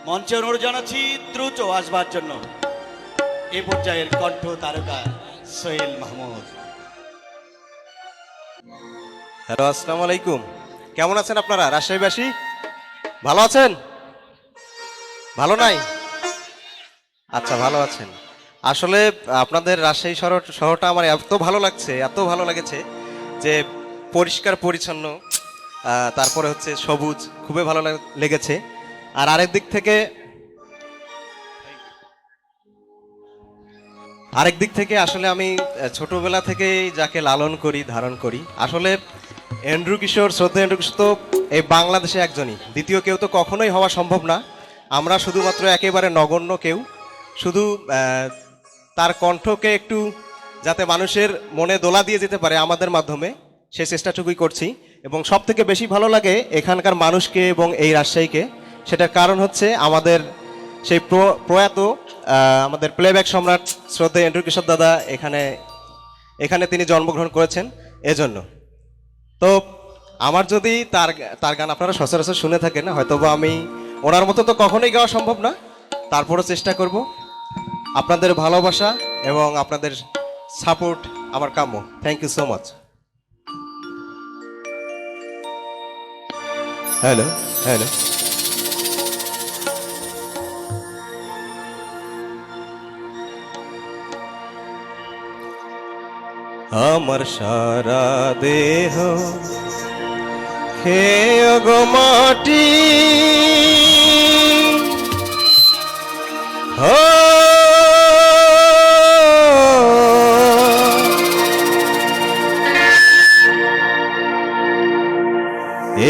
মঞ্চে অনুরোধ জানাচ্ছি দ্রুত আসবার জন্য এই পর্যায়ের কণ্ঠ তারকা সোহেল মাহমুদ। হ্যালো, আসসালামু আলাইকুম। কেমন আছেন আপনারা রাজশাহীবাসী? ভালো আছেন? ভালো নাই? আচ্ছা, ভালো আছেন। আসলে আপনাদের রাজশাহী শহরটা আমার এত ভালো লাগছে, এত ভালো লেগেছে যে পরিষ্কার পরিচ্ছন্ন, তারপরে হচ্ছে সবুজ, খুবই ভালো লেগেছে। আর আরেক দিক থেকে আসলে আমি ছোটবেলা থেকেই যাকে লালন করি, ধারণ করি, আসলে এন্ড্রু কিশোর, শ্রদ্ধা এন্ড্রু কিশোর তো এই বাংলাদেশে একজনই, দ্বিতীয় কেউ তো কখনোই হওয়া সম্ভব না। আমরা শুধুমাত্র একেবারে নগণ্য কেউ, শুধু তার কণ্ঠকে একটু যাতে মানুষের মনে দোলা দিয়ে যেতে পারে আমাদের মাধ্যমে, সেই চেষ্টাটুকুই করছি। এবং সব থেকে বেশি ভালো লাগে এখানকার মানুষকে এবং এই রাজশাহীকে। সেটার কারণ হচ্ছে আমাদের সেই প্রয়াত আমাদের প্লেব্যাক সম্রাট শ্রদ্ধা এন্ড্রু কিশোর দাদা এখানে তিনি জন্মগ্রহণ করেছেন, এজন্য। তো আমার যদি তার গান আপনারা সচরাচর শুনে থাকেন, হয়তোবা আমি ওনার মতো তো কখনোই গাওয়া সম্ভব না, তারপরও চেষ্টা করব। আপনাদের ভালোবাসা এবং আপনাদের সাপোর্ট আমার কাম্য। Thank you so much. Hello, hello. আমার সারা দেহ খেয়ে গো মাটি, ও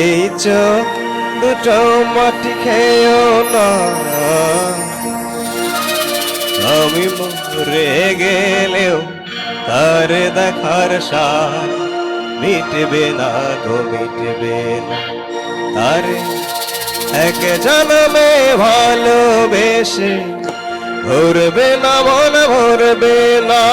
এই চোখ দুটো মাটি খেয়েও না, আমি মরে গেলেও তার দেখার সাথ মিটবে না গো, মিটবে না। তার এক জন্মে ভালোবেসে ভরবে না, মন ভরবে না।